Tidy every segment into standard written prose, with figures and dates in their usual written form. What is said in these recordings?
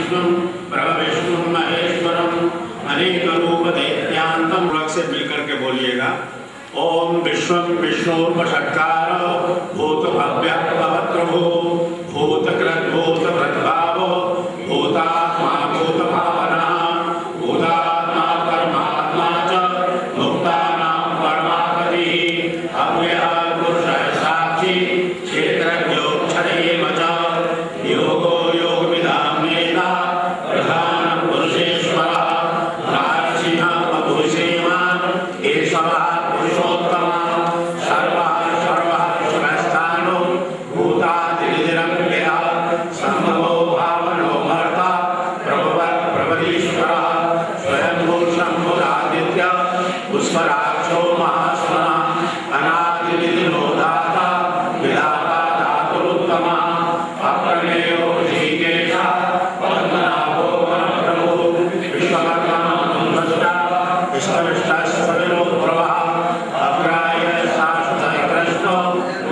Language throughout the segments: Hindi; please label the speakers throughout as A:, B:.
A: महाविष्णुं प्रभविष्णुं महेश्वरं अनेकरूपदैत्यान्तं। से मिलकर के बोलिएगा। ओम विश्वं विष्णुर्वषट्कारो भूतभव्यभवत्रभो भूतकृद्भूतभृद्भावो भूतात्मा भूतभावनः भूतात्मा परमात्मा च मुक्तानां परमापतिः अव्ययः पुरुषः साक्षी क्षेत्रज्ञोऽक्षरैव च योगो योगविदां नेता प्रधानः पुरुषेश्वरः राजसिंहः बभूषेमान् एषः पुरुषोत्तमः सर्वः सर्वस्थानो भूतादिनिरङ्गयः सम्भवो भावनो भर्ता प्रभवतीश्वरः स्वयंभू शम्भुरादित्यः पुष्कराक्षो महास्मः अनादिनिधनो दाता विधाता धातुरुत्तमः अप्रमेयो ऋषिकेशः पद्मनाभो वनप्रभुः विश्वकर्मा मनुष्यः विश्वविष्टस्वविनोप्रभः अग्राय शाश्वतः कृष्णो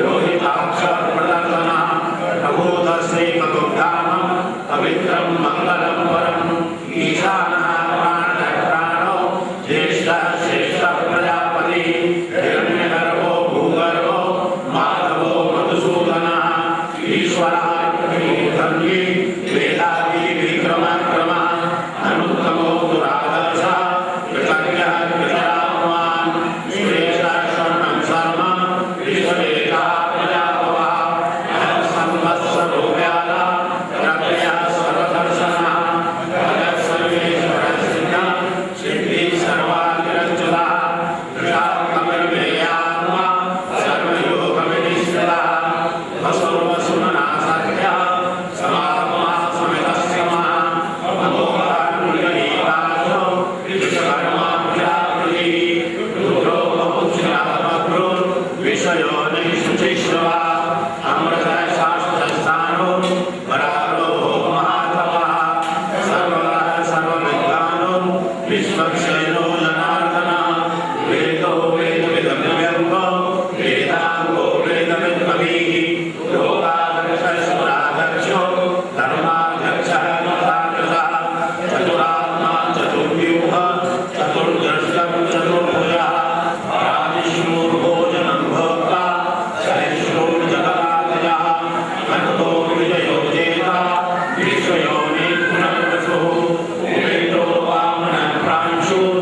A: रोहिताक्षप्रदर्शनः प्रभूतश्रीकदुर्धामं पवित्रं मङ्गलं परम् ईशानः प्राणो ज्येष्ठः श्रेष्ठः प्रजापतिः हिरण्यगर्भो भूगर्भो माधवो मधुसूदनः ईश्वरः धन्वी वेदादि विक्रमः अनुत्तमो दुरादर्शः कृतज्ञः कृतरामवान् श्रेष्ठः शरणं शरणं विश्ववेदः प्रजापवः संवत्सरो व्याला प्रत्ययः सर्वदर्शनः भगत् सर्वेश्वरः सिद्धिः सर्वादिरञ्जनः ऋषात्मविर्मेयात्मा सर्वयोगविनिश्चितः वसुर्वसुमनः सत्यः समात्मा समितस्समः अमोघान्मुनिगणेकाशो विश्वकर्माभ्याकृतिः रुद्रो बहुश्रावभ्रो विषयोनिः शुचिश्रवः अमृतः शाश्वतस्थानो वरारो महातपः सर्वः सर्वविद्वानो विश्वक्षेनो जनार्दनः वेदो वेदविदव्यङ्गो वेदाङ्गो वेदविद्मभिः लोकाध्यक्षो धर्माध्यक्षः कृतः चतुरात्मा चतुर्व्यूहः चतुर्दृष्टं चतुर्भुजः राजिष्णुर्भोजनं भोक्ता सहिष्णुर्जगदादयः अनतो विजयो जेता विश्वयोनिः पुनर्वसुः वेदो वामनः प्रांशुः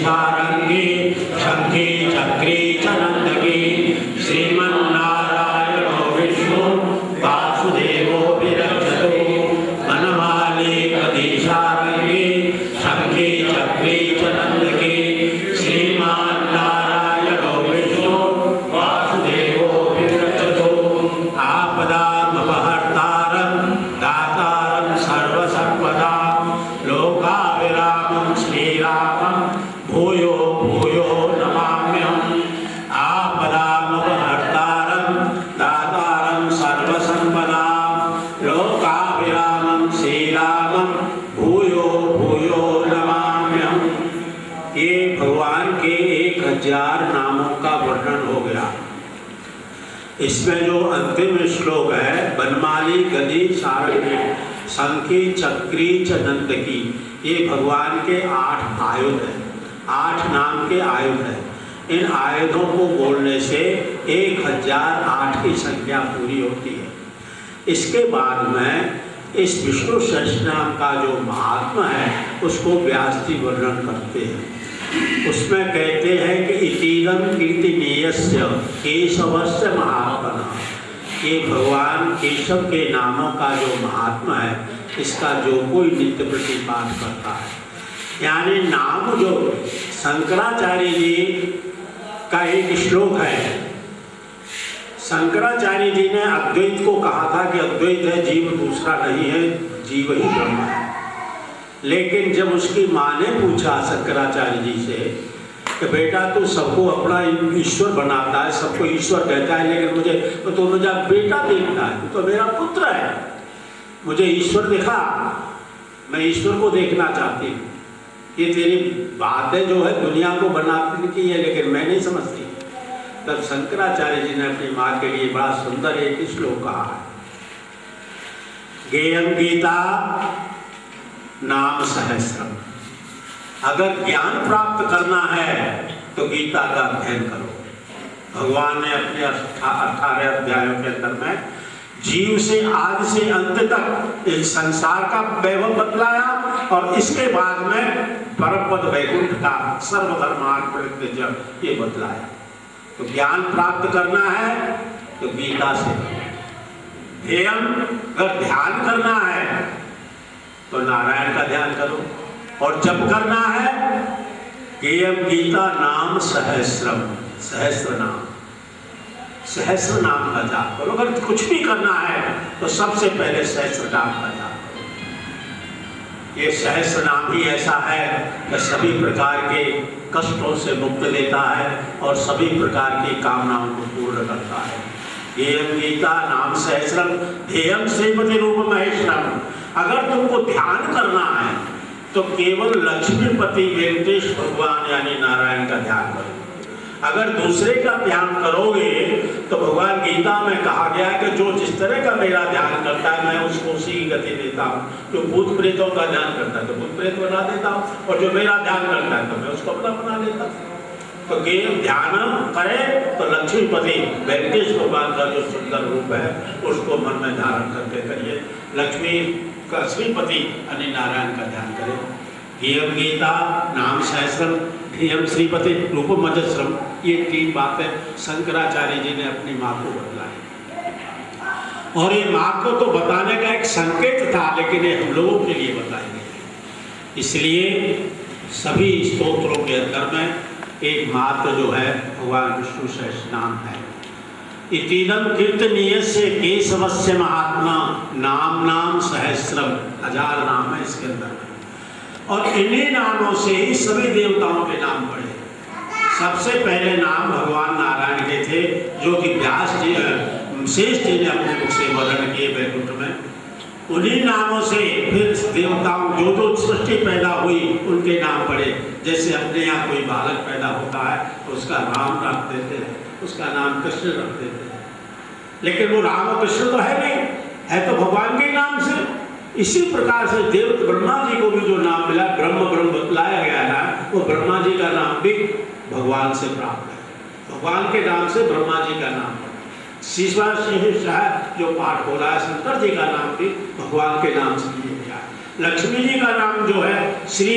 A: सारंगी शंखी चक्री च नंदकी श्रीमन्नारायणो विष्णु वासुदेवो विरक्षतु वनमाली कदी सारंगी शंखी चक्री च नंदकी श्रीमन्नारायणो विष्णु वासुदेवो विरक्षतु आपदामपहर्तारं दातारं सर्वसर्वदां लोकाभिरामं श्रीरामं भूयो भूयो नमाम्यहम् आपदामपहर्तारं दातारं सर्वसर्वदां लोकाभिरामं श्रीरामं भूयो भूयो नमाम्यहम्। ये भगवान के 1000 नामों का वर्णन हो गया। इसमें जो अंतिम श्लोक है, बनमाली गदी सारंगी शंखी चक्री च नंदकी, ये भगवान के 8 आयुध हैं, 8 नाम के आयुध हैं। इन आयुधों को बोलने से 1008 की संख्या पूरी होती है। इसके बाद में इस विष्णु सहस्रनाम का जो महात्मा है उसको व्यास जी वर्णन करते हैं। उसमें कहते हैं कि इतीदम कीर्तनीयस्य केशवस्य महात्मना, ये भगवान केशव के नामों का जो महात्मा है इसका जो कोई नित्य प्रतिपाद करता है, यानी नाम जो शंकराचार्य जी का एक श्लोक है। शंकराचार्य जी ने अद्वैत को कहा था कि अद्वैत है, जीव दूसरा नहीं है, जीव ही ब्रह्म है। लेकिन जब उसकी माँ ने पूछा शंकराचार्य जी से कि बेटा तू सबको अपना ईश्वर बनाता है, सबको ईश्वर कहता है, लेकिन मुझे तो मुझे बेटा देखता है, तू तो मेरा पुत्र है, मुझे ईश्वर दिखा, मैं ईश्वर को देखना चाहती हूँ। ये तेरी बातें जो है दुनिया को बनाने की है, लेकिन मैं नहीं समझती। तब शंकराचार्य जी ने अपनी माँ के लिए बड़ा सुंदर एक श्लोक कहा है, गेयम गीता नाम सहस्रम। अगर ज्ञान प्राप्त करना है तो गीता का अध्ययन करो। भगवान ने अपने 18 अध्यायों के अंदर में जीव से आदि से अंत तक इस संसार का वैभव बतलाया और इसके बाद में परमपद वैकुंठ का सर्वधर्मार्थ परित्यज्य ये बतलाया। तो ज्ञान प्राप्त करना है तो गीता से, ध्येयम अगर ध्यान करना है तो नारायण का ध्यान करो, और जप करना है गेयम गीता नाम सहस्रम, सहस्र नाम, सहस्र नाम का जाप करो। अगर कुछ भी करना है तो सबसे पहले सहस्र नाम का जाप करो। ये सहस्र नाम ही ऐसा है कि सभी प्रकार के कष्टों से मुक्त देता है और सभी प्रकार की कामनाओं को पूर्ण करता है। गेयम गीता नाम सहस्रम ध्येयम श्रीमती रूप महेश्वरम। अगर तुमको ध्यान करना है तो केवल लक्ष्मीपति वेंकटेश भगवान यानी नारायण का ध्यान करो। अगर दूसरे का ध्यान करोगे तो भगवान गीता में कहा गया है कि जो जिस तरह का मेरा ध्यान करता है मैं उसको उसी की गति देता हूँ। जो भूत प्रेतों का ध्यान करता है तो भूत प्रेत बना देता हूँ, और जो मेरा ध्यान करता है तो मैं उसको अपना बना देता हूँ। तो केवल ध्यान करे तो लक्ष्मीपति वेंकटेश भगवान का जो सुंदर रूप है उसको मन में धारण करके करिए। लक्ष्मी का श्रीपति यानी नारायण का ध्यान करें। गेयम गीता नाम सहस्रम ध्येयम श्रीपति रूपम मजस्रम, ये 3 बातें शंकराचार्य जी ने अपनी माँ को बतलाई। और ये माँ को तो बताने का एक संकेत था, लेकिन ये हम लोगों के लिए बताई गई। इसलिए सभी स्तोत्रों के अंदर में एक मात्र जो है भगवान विष्णु सहस्र नाम है। इतीदम कीर्तनीयस्य केशवस्य महात्मा नाम नाम सहस्रम, 1000 नाम है इसके अंदर में। और इन्हीं नामों से ही सभी देवताओं के नाम पड़े। सबसे पहले नाम भगवान नारायण के थे, जो कि व्यास जी शेष जी ने अपने मुख से वर्णन किए वैकुंठ में। उन्हीं नामों से फिर देवताओं जो जो सृष्टि पैदा हुई उनके नाम पड़े। जैसे अपने यहाँ कोई बालक पैदा होता है तो उसका राम रख देते हैं, उसका नाम कृष्ण रख देते हैं, लेकिन वो राम और कृष्ण तो है नहीं, है तो भगवान के नाम से। इसी प्रकार से देव ब्रह्मा जी को भी जो नाम मिला, ब्रह्म ब्रह्म बतलाया गया है, वो ब्रह्मा जी का नाम भी भगवान से प्राप्त है। भगवान के नाम से ब्रह्मा जी का नाम है। शीशवा शाह जो पाठ हो रहा है, शंकर जी का नाम भी भगवान के नाम से लिया गया है। लक्ष्मी जी का नाम जो है श्री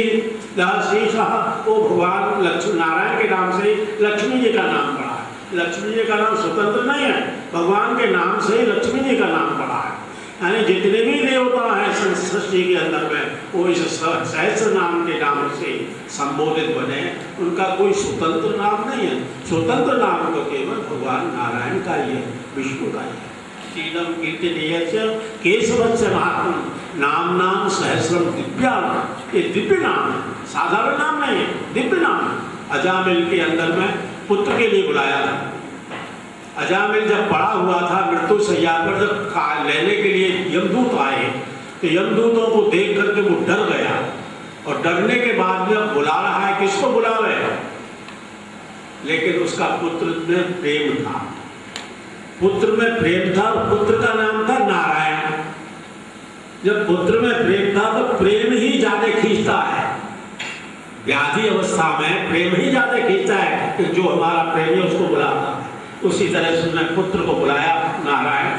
A: शेषः वो भगवान लक्ष्मी नारायण के नाम से लक्ष्मी जी का नाम पड़ा है। लक्ष्मी जी का नाम स्वतंत्र नहीं है, भगवान के नाम से लक्ष्मी जी का नाम पड़ा है। यानी जितने भी देवता हैं सृष्टि के अंदर में वो इस सहस्र नाम के नाम से संबोधित बने, उनका कोई स्वतंत्र नाम नहीं है। स्वतंत्र नाम तो केवल भगवान नारायण का ही है, विष्णु का ही है। तीनम कीर्तनीयस्य केशवस्य महात्मन नाम नाम सहस्रम दिव्यानाम, ये दिव्य नाम है, साधारण नाम नहीं है, दिव्य नाम है। अजामिल के अंदर में पुत्र के लिए बुलाया था। अजामिल जब पड़ा हुआ था मृत्यु शैया पर, जब लेने के लिए यमदूत आए तो यमदूतों को देख करके वो डर गया, और डरने के बाद में बुला रहा है, किसको बुलावे, लेकिन उसका पुत्र में प्रेम था, पुत्र में प्रेम था, पुत्र का नाम था नारायण। जब पुत्र में प्रेम था तो प्रेम ही ज्यादा खींचता है, व्याधि अवस्था में प्रेम ही ज्यादा खींचता है कि जो हमारा प्रेमी उसको बुलाता है। उसी तरह से उसने पुत्र को बुलाया नारायण,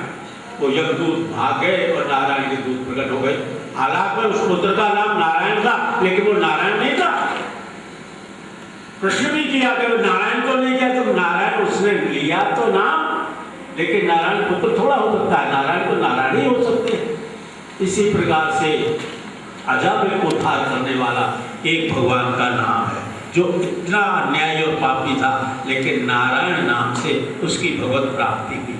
A: वो यमदूत भाग गए और नारायण के दूत प्रकट हो गए। हालांकि उस पुत्र का नाम नारायण था, लेकिन वो नारायण नहीं था। प्रश्न भी किया कि नारायण को नहीं किया, तो नारायण उसने लिया तो नाम, लेकिन नारायण पुत्र थोड़ा हो सकता है, नारायण तो नारायण ही हो सकते हैं। इसी प्रकार से अजामिल को उद्धार करने वाला एक भगवान का नाम है, जो इतना अन्यायी और पापी था, लेकिन नारायण नाम से उसकी भगवत प्राप्ति हुई।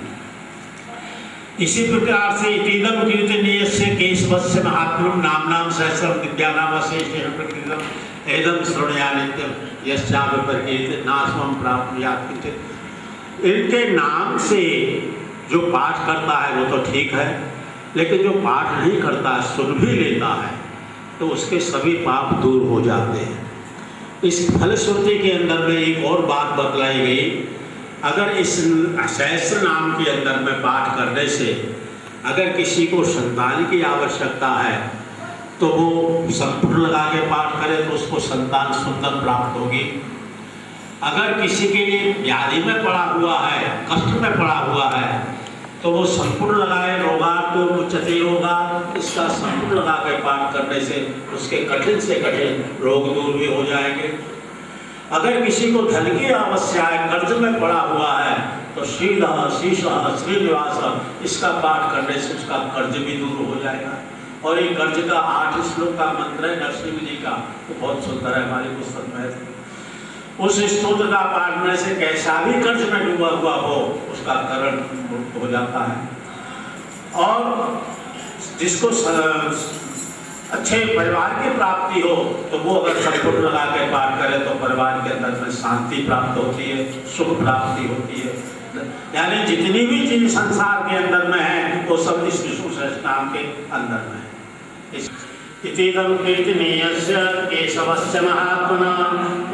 A: इसी प्रकार से इतीदम कीर्तनीयस्य केशवस्य महात्म्यम नाम नाम सहस्रम दिव्यानाम अशेषेण प्रकृतम एदम श्रवणया नित्यम यस्यापि प्रकीर्तितं नास्मं प्राप्नुयात् किंचित्। इनके नाम से जो पाठ करता है वो तो ठीक है, लेकिन जो पाठ नहीं करता है, सुन भी लेता है, तो उसके सभी पाप दूर हो जाते हैं। इस फलश्रुति के अंदर में एक और बात बतलाई गई, अगर इस सहस्र नाम के अंदर में पाठ करने से अगर किसी को संतान की आवश्यकता है तो वो संपूर्ण लगा के पाठ करे तो उसको संतान सुंदर प्राप्त होगी। अगर किसी के लिए व्याधि में पड़ा हुआ है, कष्ट में पड़ा हुआ है, तो वो संपूर्ण लगाए, रोगात् तो मुच्यते रोगात्, इसका संपूर्ण लगा के पाठ करने से उसके कठिन से कठिन रोग दूर भी हो जाएंगे। अगर किसी को धन की आवश्यकता है, कर्ज में पड़ा हुआ है, तो श्रीधर शीर्षः श्रीनिवास, इसका पाठ करने से उसका कर्ज भी दूर हो जाएगा। और ये कर्ज का 8 श्लोक का मंत्र है नरसिंह जी का, वो बहुत सुंदर है, हमारी पुस्तक में है। उस स्तोत्र का पाठ करने से कैसा भी कर्ज में डूबा हुआ हो उसका करण हो जाता है। और जिसको अच्छे परिवार की प्राप्ति हो तो वो अगर संपूर्ण लगा के पाठ करे तो परिवार के अंदर में शांति प्राप्त होती है, सुख प्राप्ति होती है। यानी जितनी भी चीज संसार के अंदर में है वो सब इस विष्णु सहस्त्र नाम के अंदर में है। इतीदं कीर्तनीयस्य केशवस्य महात्मना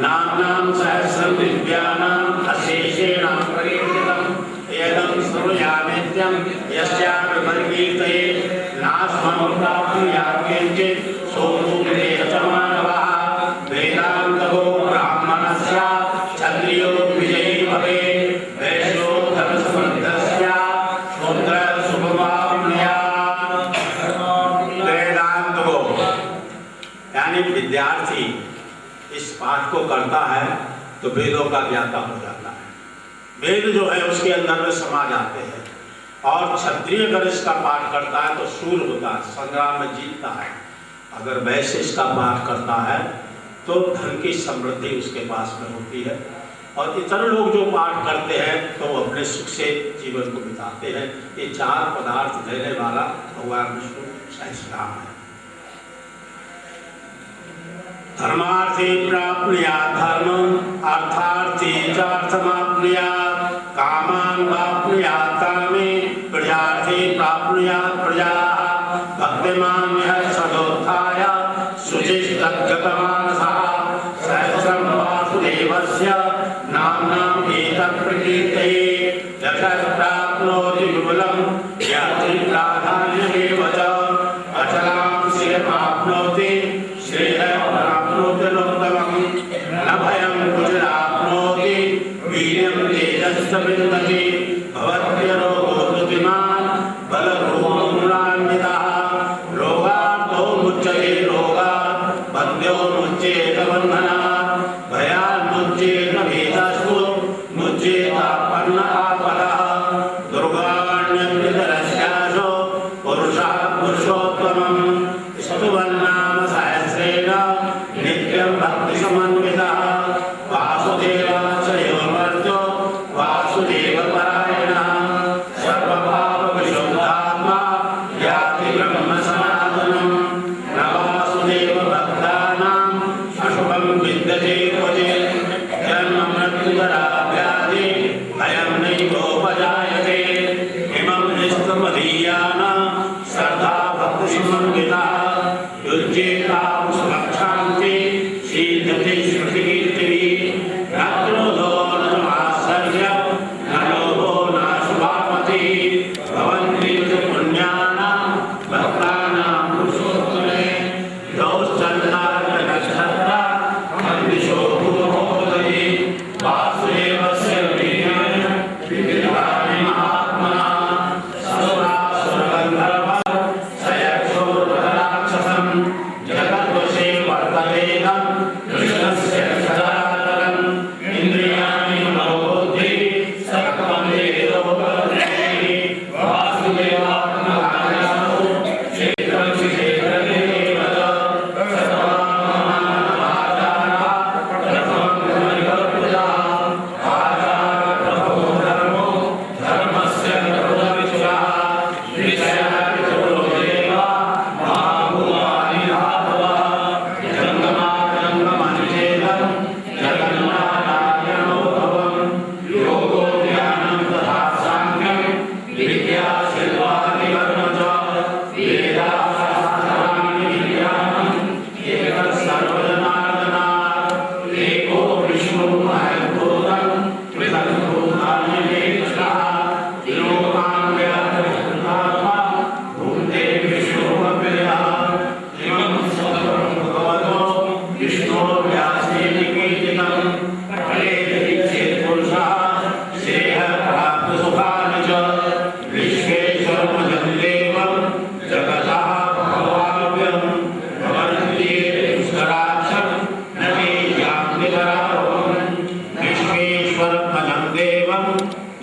A: नाम्नां सहस्रं दिव्यानाम् अशेषेण प्रकीर्तितम् एदं श्रूयामेत्यं यस्यापि परिकीर्तये नास्मं प्राप्नुयात् किंचित् सोमूले च मानवः वेदान्तको ब्राह्मणस्य क्षत्रियो विजयी भवेत् वैश्यो धर्मसमृद्धस्य शूद्रः शुभमाप्नुयात्। यानी विद्यार्थी इस पाठ को करता है तो वेदों का ज्ञाता हो जाता है, वेद जो है उसके अंदर में समा जाते हैं। और क्षत्रिय अगर इसका पाठ करता है तो शूर होता है, संग्राम में जीतता है। अगर वैश्य इसका पाठ करता है तो धन की समृद्धि उसके पास में होती है। और इतर लोग जो पाठ करते हैं तो वो अपने सुख से जीवन को बिताते हैं। ये 4 पदार्थ देने वाला भगवान विष्णु सहस्रनाम है। धर्मार्थे प्राप्नुयात् धर्मम् अर्थार्थे च अर्थमाप्नुयात् कामान् वाप्नुयात् कामे प्रजार्थे प्राप्नुयात् प्रजाः भक्तिमान् यः सदोत्थाय शुचिस्तद्गतमानसः सहस्रं वासुदेवस्य नाम्नाम् एतत् प्रकीर्तये यशः प्राप्नोति विपुलं याति प्राधान्यमेव च अचलां श्रियमाप्नोति श्रेयः न भयं कुशलाप्नोति वीर्यं तेजश्च विन्दति भवत्यरोगो धृतिमान् बलरूपमुरान्वितः रोगार्तो मुच्यते रोगात् बन्ध्यो मुच्येत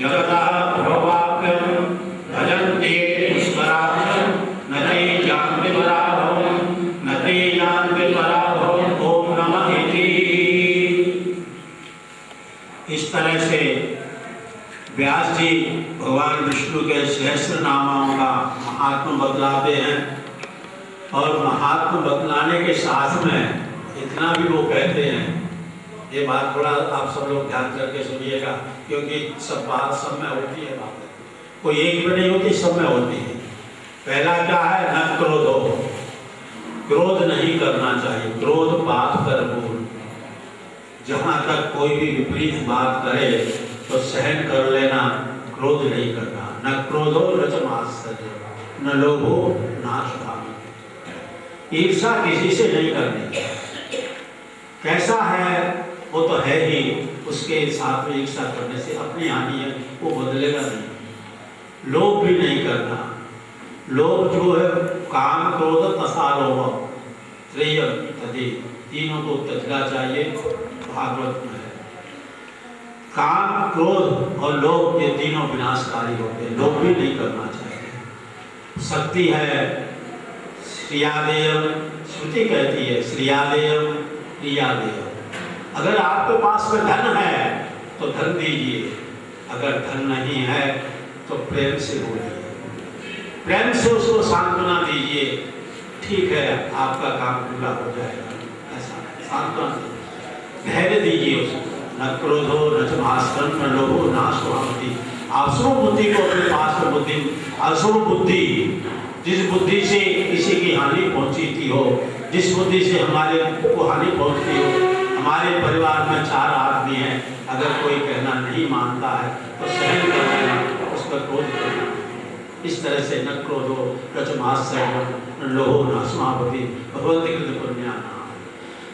A: जगतः प्रभवाप्यं भजन्ते पुष्कराक्षं न ते यान्ति पराभवं न ते यान्ति पराभवं। ओम नमः इति। इस तरह से व्यास जी भगवान विष्णु के सहस्र नामों का महात्म बतलाते हैं। और महात्म बतलाने के साथ में इतना भी वो कहते हैं, ये बात थोड़ा आप सब लोग ध्यान करके सुनिएगा, क्योंकि सब बात सब में होती है, बात कोई एक में नहीं होती, सब में होती है। पहला क्या है, न क्रोधो, क्रोध नहीं करना चाहिए। क्रोध पाप कर मूल। जहाँ तक कोई भी विपरीत बात करे तो सहन कर लेना, क्रोध नहीं करना। न क्रोधो न च मात्सर्य, न लोभो नाशकामी। ईर्षा किसी से नहीं करनी। कैसा है वो तो है ही, उसके साथ में ईर्षा करने से अपनी हानि है, वो बदलेगा नहीं। लोभ भी नहीं करना। लोभ जो है काम क्रोध तथा लोभ श्रेय तदि, तीनों को त्यागना चाहिए। भागवत में है काम क्रोध और लोभ, ये तीनों विनाशकारी होते हैं। लोभ भी नहीं करना चाहिए। शक्ति है श्रियादेयम, श्रुति कहती है श्रियादेयम प्रियादेयम। अगर आपके पास में धन है तो धन दीजिए, अगर धन नहीं है तो प्रेम से बोलिए, प्रेम से उसको सांत्वना दीजिए। ठीक है, आपका काम पूरा हो जाएगा, ऐसा सांत्वना दीजिए, धैर्य दीजिए उसको। न क्रोधो न च मात्सर्यं न लोभो नाशवामति। आसुर बुद्धि को अपने पास में बुद्धि, आसुर बुद्धि, जिस बुद्धि से किसी की हानि पहुंची थी हो, जिस बुद्धि से हमारे को हानि पहुंचती हो। हमारे परिवार में 4 आदमी हैं, अगर कोई कहना नहीं मानता है तो सहन कर लेना, उस पर क्रोध करना। इस तरह से न क्रोधो न च मात्सर्यं न लोभो नाशवामति भगवती कृत पुण्यानां।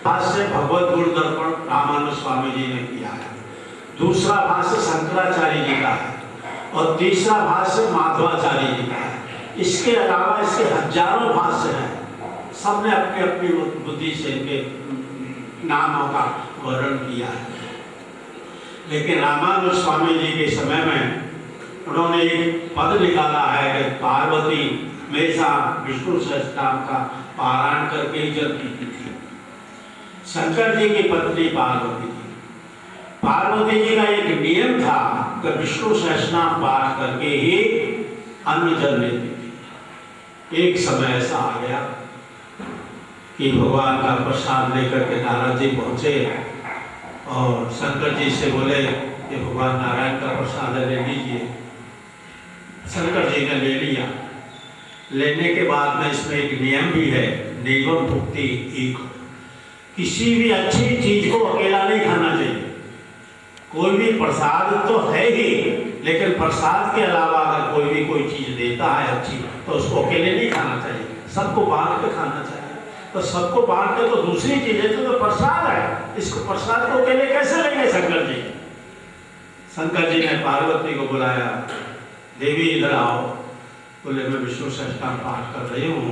A: भाष्य भगवत गुण दर्पण रामानुज स्वामी जी ने किया है। दूसरा भाष्य शंकराचार्य जी का है और तीसरा भाष्य माधवाचार्य जी का है। इसके अलावा इसके हजारों भाष्य हैं, सबने अपनी अपनी बुद्धि से इनके नामों का वर्णन किया है। लेकिन रामानुज स्वामी जी के समय में उन्होंने एक पद निकाला है कि पार्वती हमेशा विष्णु सहस्त्रनाम का पारायण करके ही जल पीती थी। शंकर जी की पत्नी पार्वती जी, पार्वती जी का एक नियम था कि विष्णु सहस्त्रनाम पाठ करके ही अन्न जल लेती थी। एक समय ऐसा आ गया कि भगवान का प्रसाद लेकर के नारद जी पहुंचे और शंकर जी से बोले कि भगवान नारायण का प्रसाद ले लीजिए। शंकर जी ने ले लिया। लेने के बाद में इसमें एक नियम भी है, नियम भुक्ति एक। किसी भी अच्छी चीज को अकेला नहीं खाना चाहिए। कोई भी प्रसाद तो है ही, लेकिन प्रसाद के अलावा अगर कोई भी कोई चीज देता है अच्छी, तो उसको अकेले नहीं खाना चाहिए, सबको बांट के खाना चाहिए। तो सबको बांट के तो दूसरी चीज है, तो प्रसाद है, इसको प्रसाद को अकेले कैसे लेंगे शंकर जी। शंकर जी ने पार्वती को बुलाया, देवी इधर आओ। बोले मैं विष्णु सहस्त्रनाम पाठ कर रही हूँ,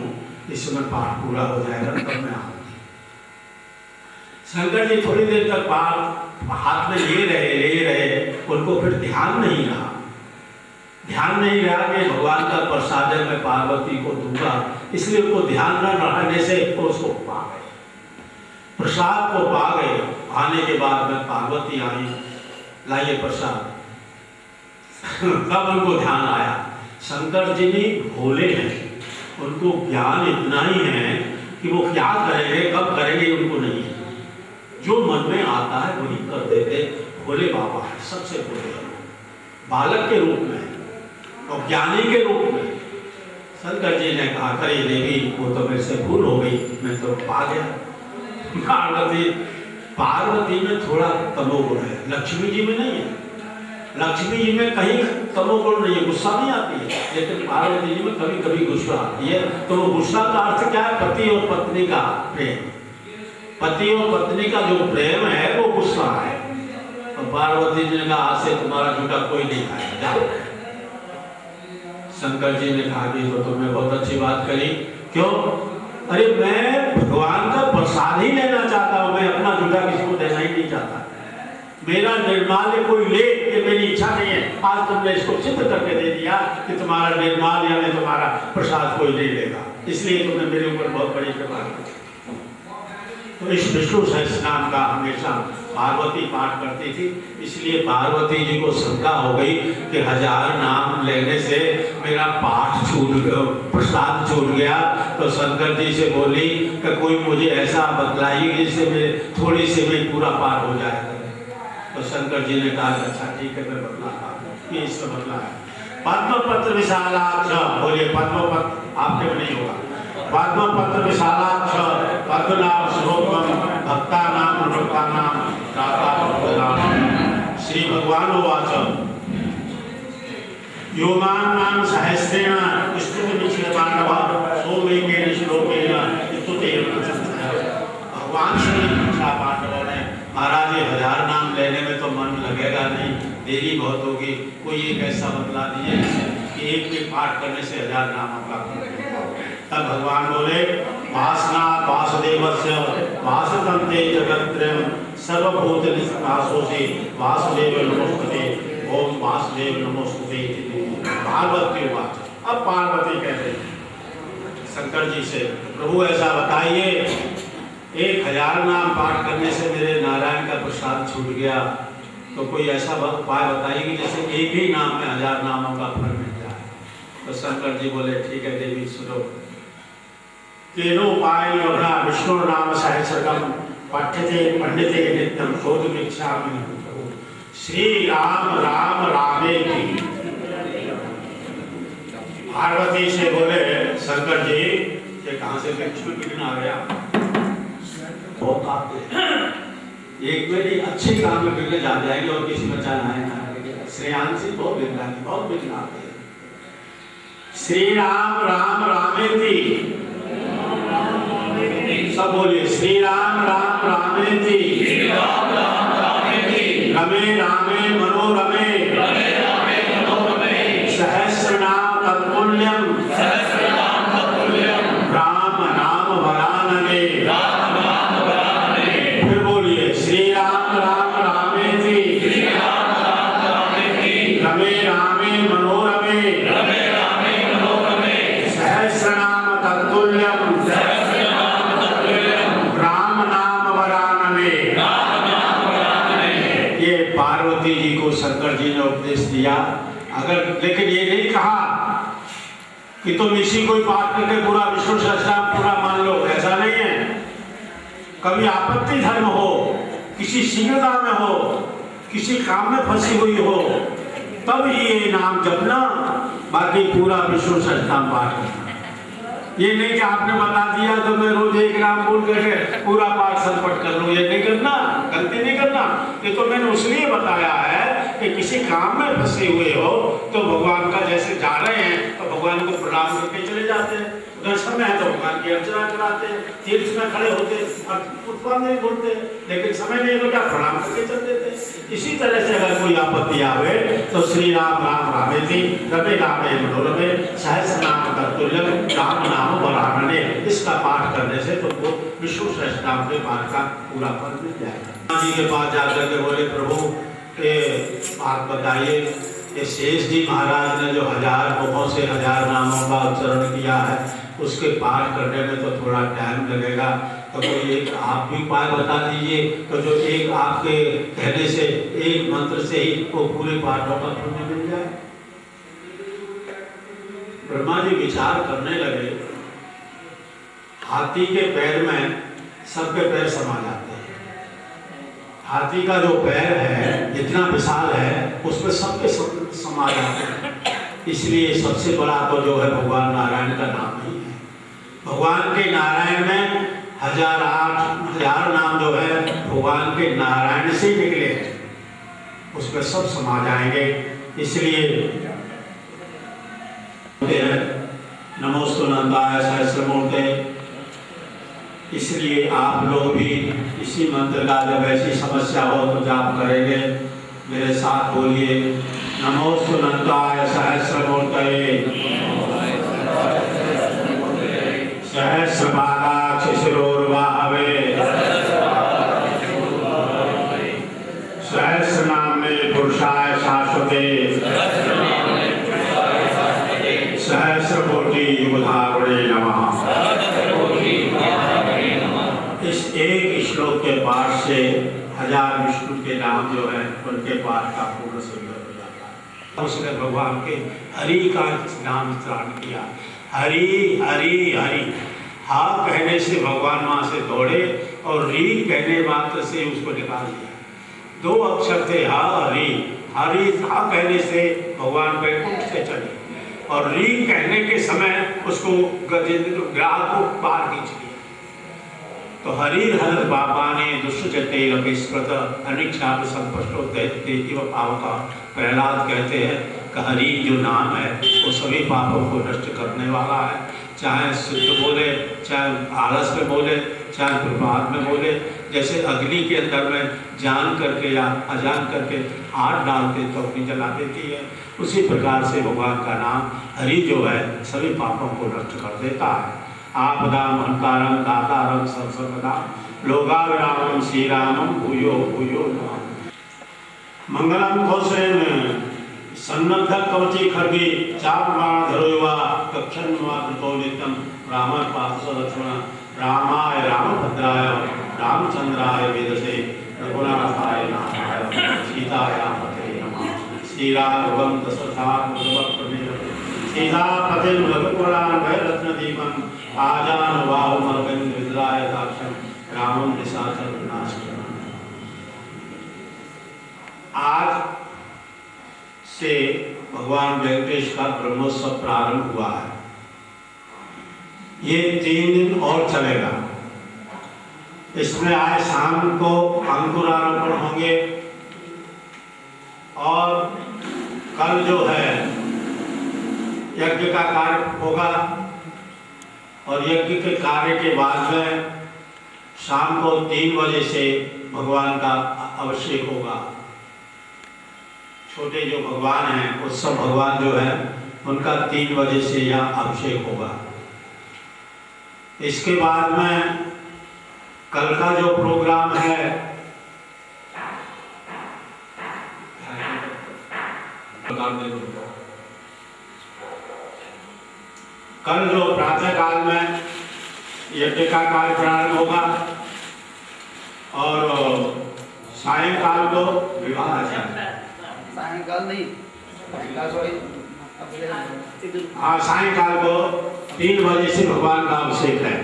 A: इस समय पाठ पूरा हो जाएगा तब मैं आऊँगी। शंकर जी थोड़ी देर तक पाठ हाथ में ले रहे, उनको फिर ध्यान नहीं रहा कि भगवान का प्रसाद है मैं पार्वती को दूंगा, इसलिए उनको ध्यान न रहने से उसको पा गए, प्रसाद को पा गए। आने के बाद में पार्वती आई, लाइए प्रसाद। तब उनको ध्यान आया शंकर जी भी भोले हैं, उनको ज्ञान इतना ही है कि वो क्या करेंगे कब करेंगे उनको नहीं है, जो मन में आता है वही कर देते। भोले बाबा है, सबसे भोले, बालक के रूप में और ज्ञानी के रूप में। शंकर जी ने कहा करे देवी वो तो मेरे से भूल हो गई, मैं तो पा गया। पार्वती में थोड़ा तमोगुण है, लक्ष्मी जी में नहीं है। लक्ष्मी जी में कहीं तमोगुण नहीं है, गुस्सा नहीं आती है, लेकिन पार्वती जी में कभी कभी गुस्सा आती है। तो वो गुस्सा का अर्थ क्या है, पति और पत्नी का प्रेम, पति और पत्नी का जो प्रेम है वो गुस्सा है। तो पार्वती जी ने कहा आज से तुम्हारा झूठा कोई नहीं खाएगा, जाओ। शंकर जी ने कहा कि तो तुमने बहुत अच्छी बात करी। क्यों? अरे मैं भगवान का प्रसाद ही लेना चाहता हूँ, मैं अपना झूठा किसी को देना ही नहीं चाहता। मेरा निर्माल्य कोई ले, ये मेरी इच्छा नहीं है। आज तुमने इसको सिद्ध करके दे दिया कि तुम्हारा निर्माल्य यानी तुम्हारा प्रसाद कोई नहीं लेगा, इसलिए तुमने मेरे ऊपर बहुत बड़ी कृपा की। तो इस विष्णु सहस्रनाम का हमेशा पार्वती पाठ करती थी, इसलिए पार्वती जी को शंका हो गई कि 1000 नाम लेने से मेरा पाठ छूट गया, प्रसाद छूट गया। तो शंकर जी से बोली कि कोई मुझे ऐसा बतलाइए जिससे मेरे थोड़ी से भी पूरा पाठ हो जाएगा। तो शंकर जी ने कहा अच्छा ठीक है, मैं बतलाता हूँ। ये इसका बतला है पद्मपत्र विशालाक्ष, बोलिए पद्मपत्र आपके में नहीं होगा। पद्मपत्र विशालाक्ष पद्मनाभ स्वरूपम भक्तानां नृत्यानां दाता भक्तानां। श्री भगवान उवाच योगानां सहस्रेण स्तुतिमिच्छति पांडव सोमेकेन श्लोकेन स्तुतेन। भगवान श्री पूछा पांडवों ने, महाराज ये 1000 नाम लेने में तो मन लगेगा नहीं, देरी बहुत होगी, कोई एक ऐसा बतला दिए कि एक के पाठ करने से 1000 नामों का। तब भगवान बोले वासना वासुदेवस्य वासुतंते जगत्त्रयं सर्वभूत निवासोऽसि वासुदेव नमोस्तुते ओम वासुदेव नमोस्तुते। पार्वती उवाच, अब पार्वती कहते शंकर जी से, प्रभु ऐसा बताइए 1000 नाम पाठ करने से मेरे नारायण का प्रसाद छूट गया, तो कोई ऐसा उपाय बताइए कि जैसे एक ही नाम में 1000 नामों का फल मिल जाए। तो शंकर जी बोले ठीक है देवी सुनो। केनोपाय विष्णु नाम सहस्रकम पठ्यते पंडिते नित्यं शोधमिच्छामि श्री राम राम रामेति। पार्वती से बोले शंकर जी ये कहाँ से विष्णु विघ्न आ गया, बहुत आते हैं, एक मेरी अच्छे काम में विघ्न जा जाएंगे और किसी में जाना है। श्रेयांशी बहुत विघ्न आते, बहुत विघ्न आते हैं। श्री राम राम रामेति, सब बोलिए श्री राम राम रामेति, रमे रामे मनोरमे, सहस्रनाम तत्पुण्यम, राम नाम वरानने। फिर बोलिए श्री राम राम रामेति, रमे रामे मनोरमे, सहस्रनाम तत्तुल्यम, राम नाम वरानने। ये पार्वती जी को शंकर जी ने उपदेश दिया। अगर लेकिन ये नहीं कहा कि तुम इसी को पाठ करके पूरा विष्णु सहस्रनाम पूरा मान लो, ऐसा नहीं है। कभी आपत्ति धर्म हो, किसी शीघ्रता में हो, किसी काम में फंसी हुई हो, तब ये नाम जपना, बाकी पूरा विष्णु सहस्रनाम पाठ करना। ये नहीं कि आपने बता दिया तो मैं रोज एक नाम बोल करके पूरा पाठ संपट कर लूं, ये नहीं करना, गलती नहीं करना। ये तो मैंने उसलिए बताया है कि किसी काम में फंसे हुए हो तो भगवान का जैसे जा रहे हैं तो भगवान को प्रणाम करके चले जाते हैं, उधर समय है तो भगवान की अर्चना कराते हैं, तीर्थ में खड़े होते और उत्पन्न नहीं बोलते, लेकिन समय नहीं तो क्या प्रणाम करके चल देते। इसी तरह से अगर कोई आपत्ति आवे तो श्री राम राम रामेति, रमे रामे मनोरमे, सहस्रनाम तत्तुल्यम, राम नाम वरानने। इसका पाठ करने से तुमको विष्णु सहस्रनाम के पाठ का पूरा फल मिल जाएगा। जी के पास जाकर के बोले प्रभु ये बात बताइए, ये शेष जी महाराज ने जो 1000 मुखों से 1000 नामों का उच्चारण किया है उसके पाठ करने में तो थोड़ा टाइम लगेगा, तो कोई एक आप भी उपाय बता दीजिए। तो जो एक आपके कहने से एक मंत्र से ही वो पूरे पाठों का पुण्य मिल जाए। ब्रह्मा जी विचार करने लगे, हाथी के पैर में सबके पैर समा जाते हैं। हाथी का जो पैर है जितना विशाल है उसमें सबके समा जाते हैं, इसलिए सबसे बड़ा तो जो है भगवान नारायण का नाम ही है। भगवान के नारायण में 1008 नाम जो है भगवान के नारायण से निकले हैं, उसमें सब समा जाएंगे। इसलिए नमोस्तु नंदाय सहस्रमूर्ते, इसलिए आप लोग भी इसी मंत्र का जब ऐसी समस्या हो तो जाप करेंगे। मेरे साथ बोलिए नमोस्तु नंदाय सहस्रमूर्तये, सहस्रपादाक्ष शिरोर्वाहवे, ब्रह्मणे पुरुषाय शाश्वते सहस्रकोटि युगधावणे नमः। इस एक श्लोक के पाठ से 1000 विष्णु के नाम जो है उनके पाठ का पूर्ण संयोग हो जाता है। उसने भगवान के हरि का नाम स्मरण किया, हरि हरि हरि। हा कहने से भगवान वहां से दौड़े और री कहने मात्र से उसको निकाल दिया। 2 अक्षर थे हा हरि। हरि हा कहने से भगवान बैकुंठ से चले और री कहने के समय उसको ग्राह को पार खींच लिया। तो हरिर हर बाबा ने दुष्टचते रविस्मृत अनिक्षाप संपष्टो देती व पावका। प्रहलाद कहते हैं कि हरि जो नाम है वो सभी पापों को नष्ट करने वाला है। चाहे शुद्ध बोले, चाहे आलस में बोले, चाहे प्रभात में बोले। जैसे अग्नि के अंदर में जान करके या अजान करके हाथ डालते तो अग्नि जला देती है, उसी प्रकार से भगवान का नाम हरि जो है सभी पापों को नष्ट कर देता है। आपदाम हंतारम दातारम सर्वदा लोकाविरामम श्री रामम भूयो भूयो नमः। मंगलम कौशलेन सन्नद्ध कवची खर्गी चापमाण धरोयुवा कक्षन्वा कृतो नित्यम राम पार्थ लक्ष्मण रामाय रामभद्राय रामचंद्राय वेदसे रघुनाथाय नाथाय सीताय पते नमः। श्रीराघवं दशरथात्मजवक्त्रमेव सीतापतिं रघुकुलान् भयरत्नदीपं आजानुबाहुमरविन्दविद्राय दाक्षं रामं निशाचर विनाशकरम्। आज से भगवान वेंकटेश का ब्रह्मोत्सव प्रारंभ हुआ है। ये 3 दिन और चलेगा। इसमें आज शाम को अंकुरारोपण होंगे और कल जो है यज्ञ का कार्य होगा और यज्ञ के कार्य के बाद में शाम को 3 बजे से भगवान का अभिषेक होगा। छोटे जो भगवान हैं उत्सव भगवान जो है उनका 3 बजे से यहाँ अभिषेक होगा। इसके बाद में कल का जो प्रोग्राम है कल जो प्रातः काल में यज्ञ का कार्य प्रारंभ होगा और सायंकाल को विवाह है।
B: सायंकाल नहीं,
A: हाँ सायंकाल को 3 बजे से भगवान का अभिषेक है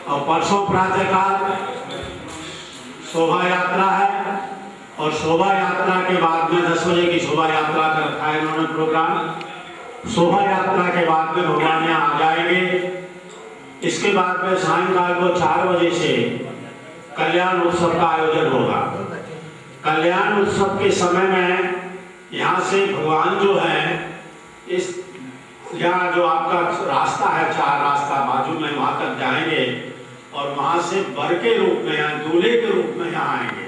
A: और परसों प्रातः काल शोभा यात्रा है और शोभा यात्रा के बाद में 10 बजे की शोभा यात्रा का रखा है इन्होंने प्रोग्राम। शोभा यात्रा के बाद में भगवान यहाँ आ जाएंगे। इसके बाद में सायंकाल को 4 बजे से कल्याण उत्सव का आयोजन होगा। कल्याण उत्सव के समय में यहाँ से भगवान जो है इस यहाँ जो आपका रास्ता है 4 रास्ता बाजू में वहाँ तक जाएंगे और वहाँ से वर के रूप में या दूल्हे के रूप में यहाँ आएंगे।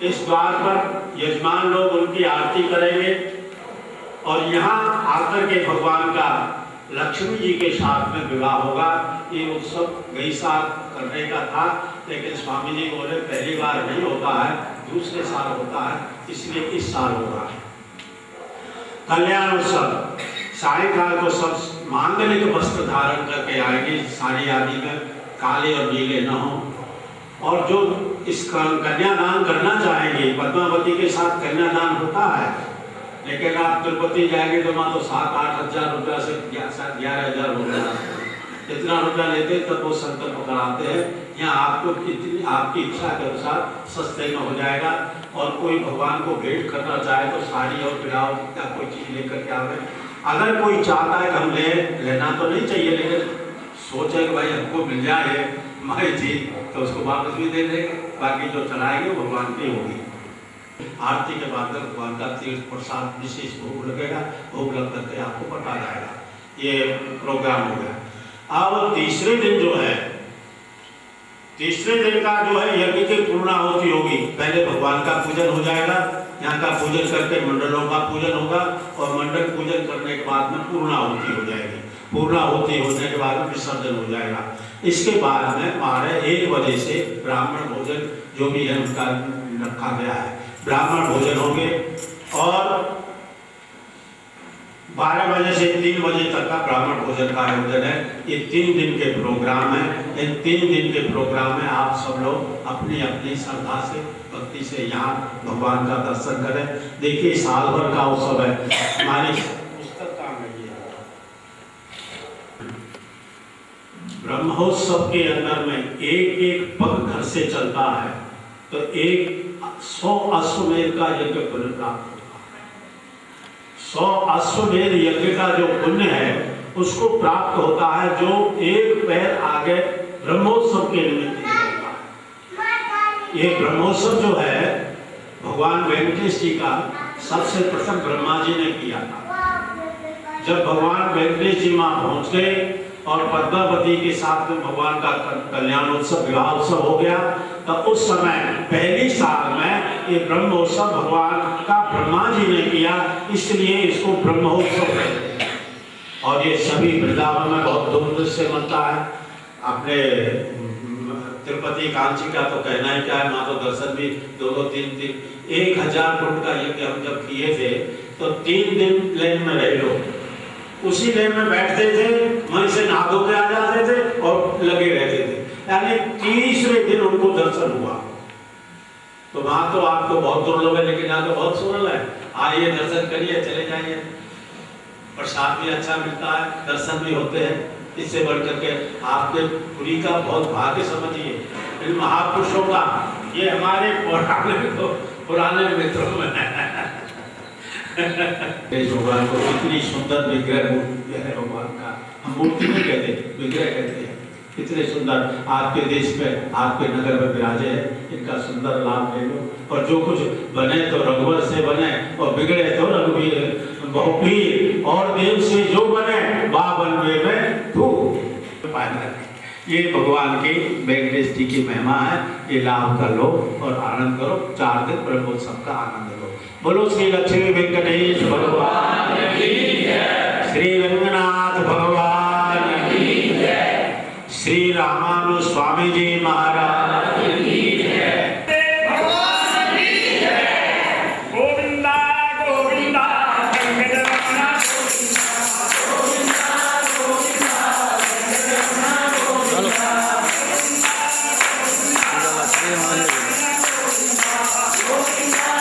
A: इस द्वार पर यजमान लोग उनकी आरती करेंगे और यहाँ आकर के भगवान का लक्ष्मी जी के साथ में विवाह होगा। ये उत्सव कई साल करने का था लेकिन स्वामी जी बोले पहली बार नहीं होता है, दूसरे साल होता है, इसलिए इस साल होगा। कल्याण उत्सव सायंकाल को सब मांगलिक वस्त्र धारण करके आएंगे, साड़ी आदि में काले और नीले न हो। और जो इस कन्यादान करना चाहेंगे, पद्मावती के साथ कन्यादान होता है लेकिन आप तिरुपति जाएंगे तो वहाँ तो 7-8 हज़ार रुपया से 11,000 रुपया इतना रुपया लेते तब वो संकल्प कराते हैं। यहाँ आपको कितनी आपकी इच्छा के अनुसार सस्ते में हो जाएगा। और कोई भगवान को भेंट करना चाहे तो साड़ी और ब्लाउज या कोई चीज़ लेकर के आवे। अगर कोई चाहता है कि हम लेना तो नहीं चाहिए लेकिन सोचे कि भाई हमको मिल जाए हमारी चीज तो उसको वापस भी दे देंगे। बाकी जो चलाएंगे भगवान की होगी। आरती के बाद भगवान का तीर्थ प्रसाद विशेष भोग लगेगा, भोग लग करके आपको बता जाएगा। ये प्रोग्राम हो गया। अब तीसरे दिन जो है, तीसरे दिन का जो है यज्ञ की पूर्णाहुति होगी। पहले भगवान का पूजन हो जाएगा, यहाँ का पूजन करके मंडलों का पूजन होगा और मंडल पूजन करने के बाद में पूर्णाहुति हो जाएगी। पूर्णाहुति होने के बाद में विसर्जन हो जाएगा। इसके बाद में 12-1 बजे से ब्राह्मण भोजन जो भी है उनका रखा गया है। ब्राह्मण भोजन होंगे और 12 बजे से 3 बजे तक का ब्राह्मण भोजन का आयोजन है। ये 3 दिन के प्रोग्राम है। इन 3 दिन के प्रोग्राम में आप सब लोग अपनी अपनी श्रद्धा से, भक्ति से यहाँ भगवान का दर्शन करें। देखिए साल भर का उत्सव है। हमारी पुस्तक काम है ये। ब्रह्मोत्सव के अंदर में एक एक पग घर से चलता है तो 100 अश्वमेध का यज्ञ पुण्य प्राप्त होता है। 100 अश्वमेध यज्ञ का जो पुण्य है उसको प्राप्त होता है जो एक पैर आगे ब्रह्मोत्सव के निमित्त निकलता है। ये ब्रह्मोत्सव जो है भगवान वेंकटेश जी का सबसे प्रथम ब्रह्मा जी ने किया था। जब भगवान वेंकटेश जी वहां पहुंच गए और पद्मावती के साथ में भगवान का कल्याण उत्सव, विवाह उत्सव हो गया, तब उस समय पहली साल में ये ब्रह्मोत्सव भगवान का ब्रह्मा जी ने किया, इसलिए इसको ब्रह्मोत्सव कहते हैं। और ये सभी वृंदावन में बहुत धूमधाम से मनता है। अपने तिरुपति कांची का तो कहना ही क्या है, वहाँ तो दर्शन भी 2-3 1000 कुंड का यज्ञ हम जब किए थे तो 3 दिन लेन में रहे लोग, उसी लेन में बैठते थे, वहीं से नहा धो के आ जाते थे और लगे रहते थे। यानी 30वें दिन उनको दर्शन हुआ। तो वहां तो आपको बहुत दुर्लभ है, लेकिन यहाँ तो बहुत सुलभ है। आइए दर्शन करिए, चले जाइए। प्रसाद भी अच्छा मिलता है, दर्शन भी होते हैं। इससे बढ़कर के आपके पुरी का बहुत भाग्य समझिए। इन महापुरुषों का, ये हमारे पुराने मित्रों में भगवान को कितनी सुंदर विग्रह मूर्ति है भगवान का। हम मूर्ति नहीं कहते, विग्रह कहते हैं। कितने सुंदर आपके देश में, आपके नगर में विराजे हैं। इनका सुंदर लाभ ले लो। और जो कुछ बने तो रघुवर से बने और बिगड़े तो रघुवीर बहुवीर, और देव से जो बने बावन में तू। ये भगवान की वेंकटेश जी की महिमा है। ये लाभ कर लो और आनंद करो। 4 दिन ब्रह्मोत्सव का आनंद लो। बोलो श्री लक्ष्मी वेंकटेश भगवान की जय, श्री रंगनाथ भगवान की जय, श्री रामानु स्वामी जी महाराज की जय।
C: भगवान की जय। गोविंदा गोविंदा वेंकटरमण गोविंदा गोविंदा वेंकटरमण गोविंदा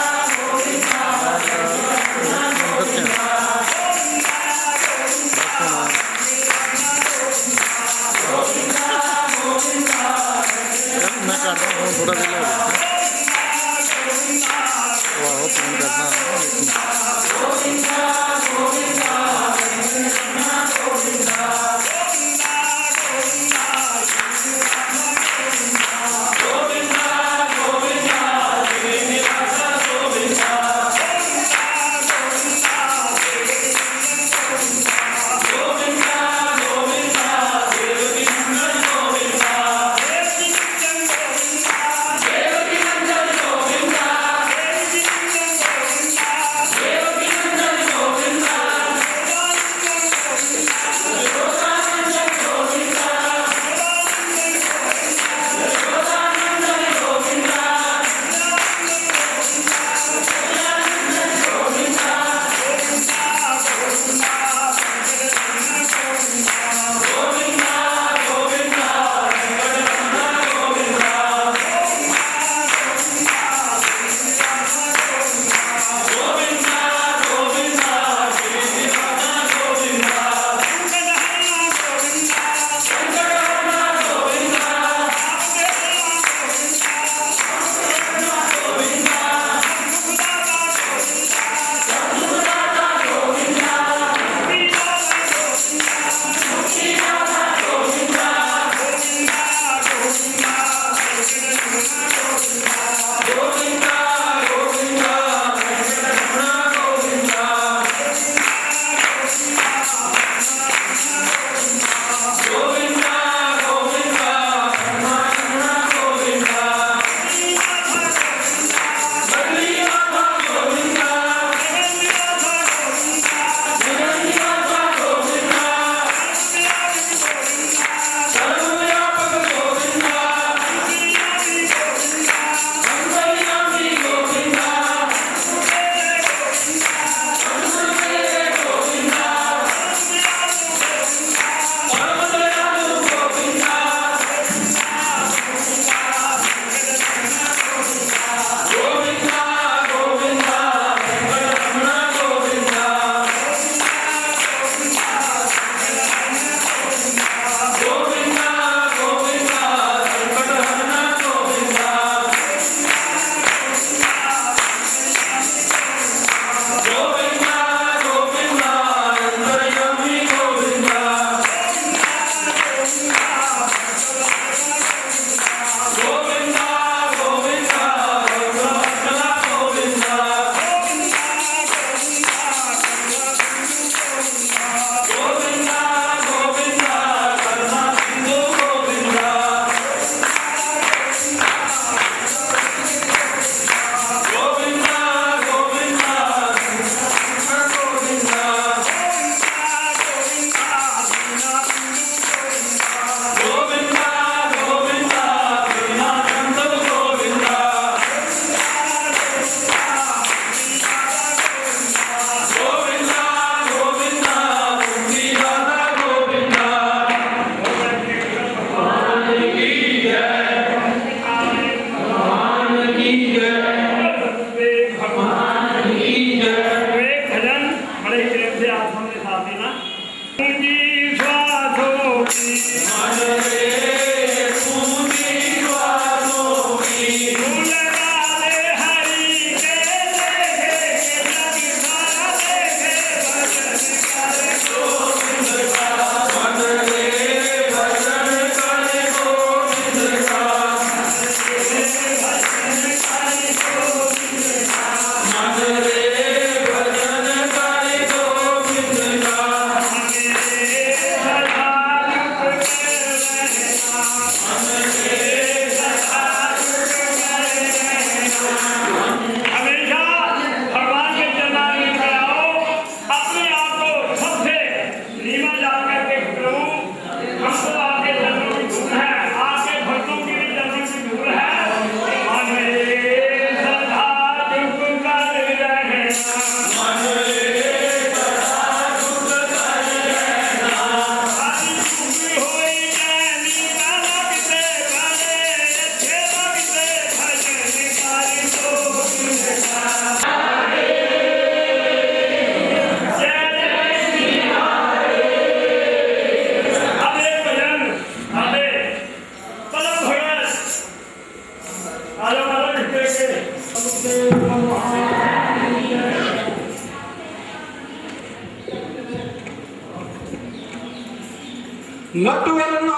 C: गोविंदा गोविंदा पूंजी श्वासों की फूल डाले हरि के देखे जग सारा देखे भजन करे हमेशा भगवान के चरणारविंद में आओ, अपने आप को सबसे नीवा जाकर के प्रभु हमको आपके चरणों की धूल है, आपके भक्तों की भी चरणों की धूल है। हमें सदा दुख कर रहना, आदि दुख होई जानी ना लगते भले, अच्छे लगते भजन करि गोविंद का। अबे भजन अबे पलक भगत आलो आलो के
A: नटवरन